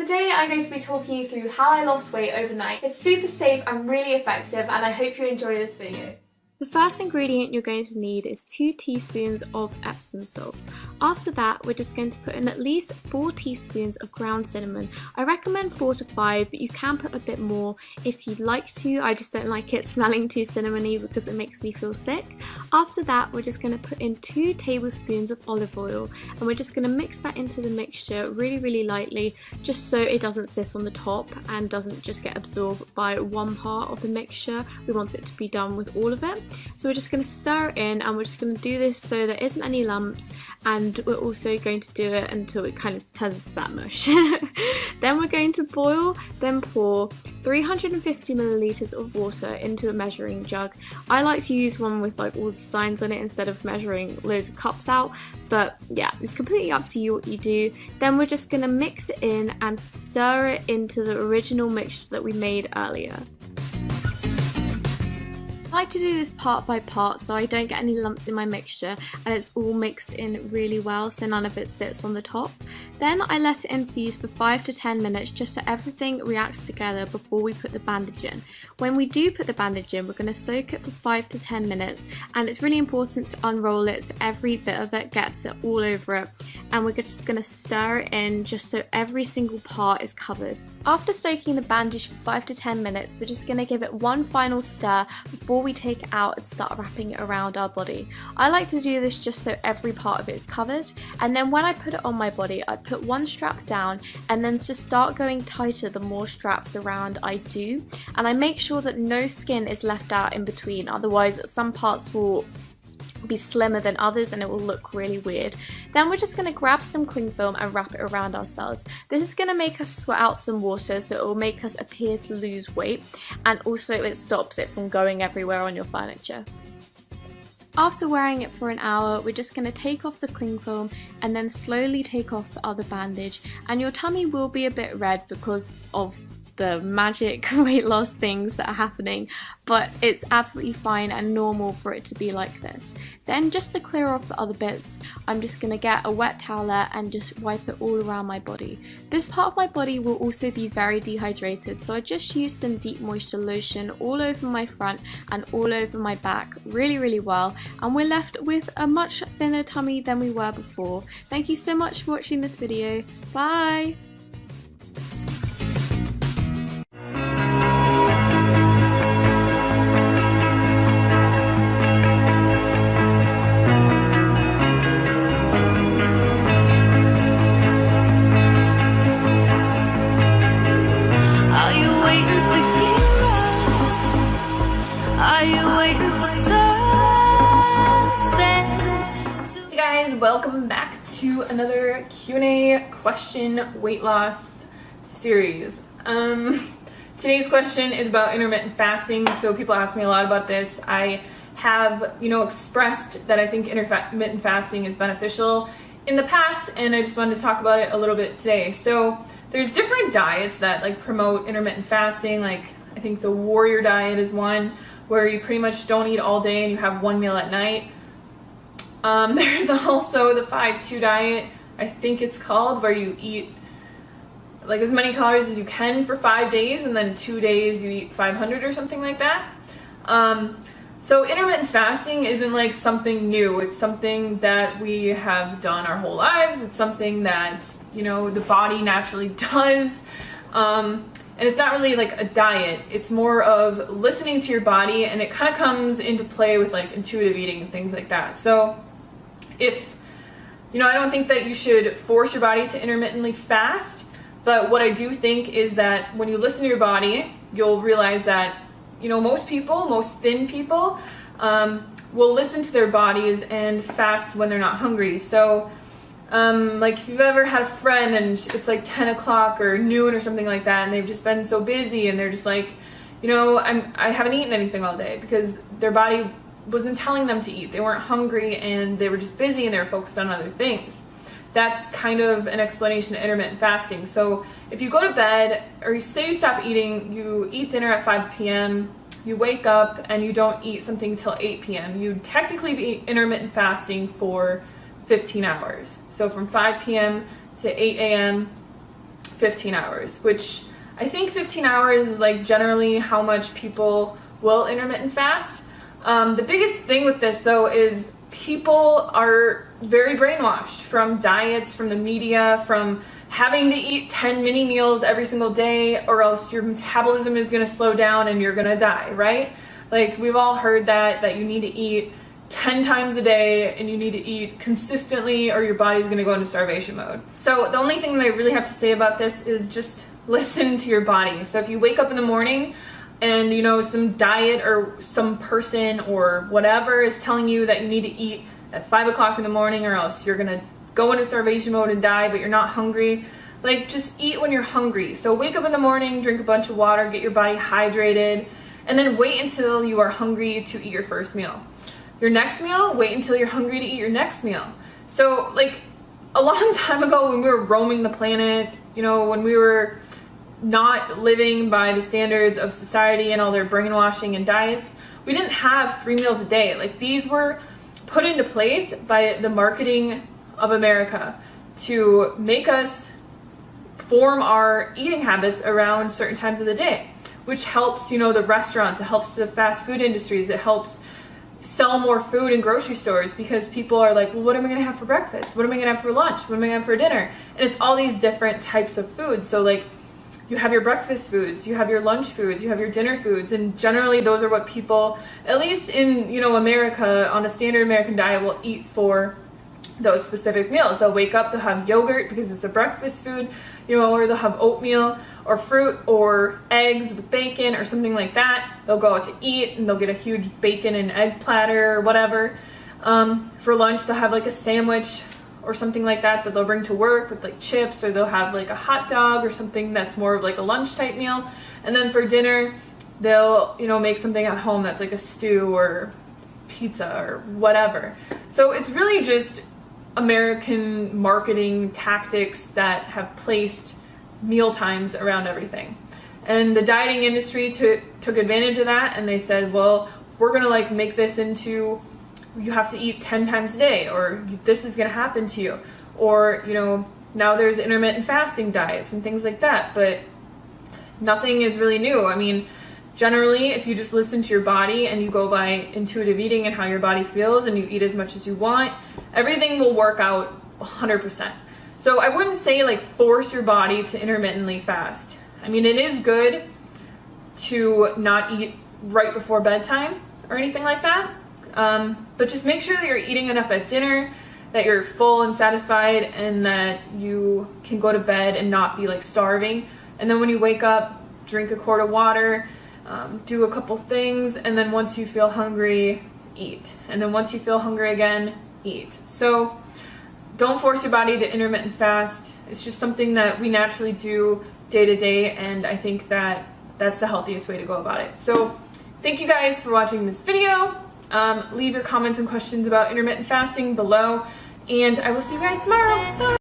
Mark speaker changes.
Speaker 1: today I'm going to be talking you through how I lost weight overnight. It's super safe and really effective, and I hope you enjoy this video.
Speaker 2: The first ingredient you're going to need is 2 teaspoons of Epsom salt. After that, we're just going to put in at least 4 teaspoons of ground cinnamon. I recommend 4 to 5, but you can put a bit more if you'd like to. I just don't like it smelling too cinnamony because it makes me feel sick. After that, we're just going to put in 2 tablespoons of olive oil, and we're just going to mix that into the mixture really lightly, just so it doesn't sit on the top and doesn't just get absorbed by one part of the mixture. We want it to be done with all of it. So we're just going to stir it in, and we're just going to do this so there isn't any lumps, and we're also going to do it until it kind of turns into that mush. Then we're going to boil, then pour 350 milliliters of water into a measuring jug. I like to use one with like all the signs on it instead of measuring loads of cups out, but yeah, it's completely up to you what you do. Then we're just going to mix it in and stir it into the original mixture that we made earlier. I like to do this part by part so I don't get any lumps in my mixture and it's all mixed in really well so none of it sits on the top. Then I let it infuse for 5 to 10 minutes just so everything reacts together before we put the bandage in. When we do put the bandage in, we're going to soak it for 5 to 10 minutes, and it's really important to unroll it so every bit of it gets it all over it, and we're just going to stir it in just so every single part is covered. After soaking the bandage for 5 to 10 minutes, we're just going to give it one final stir before we take it out and start wrapping it around our body. I like to do this just so every part of it is covered, and then when I put it on my body, I put one strap down and then just start going tighter the more straps around I do, and I make sure that no skin is left out in between, otherwise some parts will be slimmer than others and it will look really weird. Then we're just going to grab some cling film and wrap it around ourselves. This is going to make us sweat out some water, so it will make us appear to lose weight, and also it stops it from going everywhere on your furniture. After wearing it for an hour, we're just going to take off the cling film and then slowly take off the other bandage, and your tummy will be a bit red because of the magic weight loss things that are happening, but it's absolutely fine and normal for it to be like this. Then just to clear off the other bits, I'm just going to get a wet towel and just wipe it all around my body. This part of my body will also be very dehydrated, so I just use some deep moisture lotion all over my front and all over my back really well, and we're left with a much thinner tummy than we were before. Thank you so much for watching this video. Bye!
Speaker 1: Welcome back to another Q&A question weight loss series. Today's question is about intermittent fasting. So people ask me a lot about this. I have, expressed that I think intermittent fasting is beneficial in the past, and I just wanted to talk about it a little bit today. So there's different diets that promote intermittent fasting. I think the warrior diet is one where you pretty much don't eat all day and you have one meal at night. There's also the 5-2 diet, I think it's called, where you eat as many calories as you can for 5 days, and then 2 days you eat 500 or something like that. So intermittent fasting isn't something new. It's something that we have done our whole lives. It's something that, the body naturally does. And it's not really a diet. It's more of listening to your body, and it kind of comes into play with intuitive eating and things like that. So if, I don't think that you should force your body to intermittently fast, but what I do think is that when you listen to your body, you'll realize that, most thin people, will listen to their bodies and fast when they're not hungry. So, if you've ever had a friend and it's 10 o'clock or noon or something like that, and they've just been so busy and they're just I haven't eaten anything all day because their body wasn't telling them to eat. They weren't hungry and they were just busy and they were focused on other things. That's kind of an explanation of intermittent fasting. So if you go to bed, or you say you stop eating, you eat dinner at 5 p.m., you wake up and you don't eat something till 8 p.m., you'd technically be intermittent fasting for 15 hours. So from 5 p.m. to 8 a.m., 15 hours, which I think 15 hours is like generally how much people will intermittent fast. The biggest thing with this though is people are very brainwashed from diets, from the media, from having to eat 10 mini meals every single day or else your metabolism is going to slow down and you're going to die, right? Like we've all heard that you need to eat 10 times a day and you need to eat consistently or your body's going to go into starvation mode. So the only thing that I really have to say about this is just listen to your body. So if you wake up in the morning and you know some diet or some person or whatever is telling you that you need to eat at 5 o'clock in the morning or else you're gonna go into starvation mode and die, but you're not hungry, like just eat when you're hungry. So wake up in the morning, drink a bunch of water, get your body hydrated, and then wait until you are hungry to eat your first meal. Your next meal, wait until you're hungry to eat your next meal. So like a long time ago when we were roaming the planet, you know, when we were not living by the standards of society and all their brainwashing and diets, we didn't have 3 meals a day. Like these were put into place by the marketing of America to make us form our eating habits around certain times of the day, which helps, you know, the restaurants, it helps the fast food industries, it helps sell more food in grocery stores because people are like, well, what am I gonna have for breakfast? What am I gonna have for lunch? What am I gonna have for dinner? And it's all these different types of foods. So like you have your breakfast foods, you have your lunch foods, you have your dinner foods, and generally those are what people, at least in, you know, America, on a standard American diet, will eat for those specific meals. They'll wake up, they'll have yogurt because it's a breakfast food, you know, or they'll have oatmeal or fruit or eggs with bacon or something like that. They'll go out to eat and they'll get a huge bacon and egg platter or whatever. For lunch, they'll have like a sandwich or something like that they'll bring to work with like chips, or they'll have like a hot dog or something that's more of like a lunch type meal. And then for dinner, they'll, you know, make something at home that's like a stew or pizza or whatever. So it's really just American marketing tactics that have placed meal times around everything. And the dieting industry took advantage of that, and they said, well, we're gonna like make this into, you have to eat 10 times a day, or this is gonna happen to you. Or, you know, now there's intermittent fasting diets and things like that, but nothing is really new. I mean, generally, if you just listen to your body and you go by intuitive eating and how your body feels and you eat as much as you want, everything will work out 100%. So I wouldn't say like force your body to intermittently fast. I mean, it is good to not eat right before bedtime or anything like that. But just make sure that you're eating enough at dinner, that you're full and satisfied, and that you can go to bed and not be like starving. And then when you wake up, drink a quart of water, do a couple things, and then once you feel hungry, eat. And then once you feel hungry again, eat. So don't force your body to intermittent fast. It's just something that we naturally do day to day, and I think that that's the healthiest way to go about it. So thank you guys for watching this video. Leave your comments and questions about intermittent fasting below, and I will see you guys tomorrow. Bye.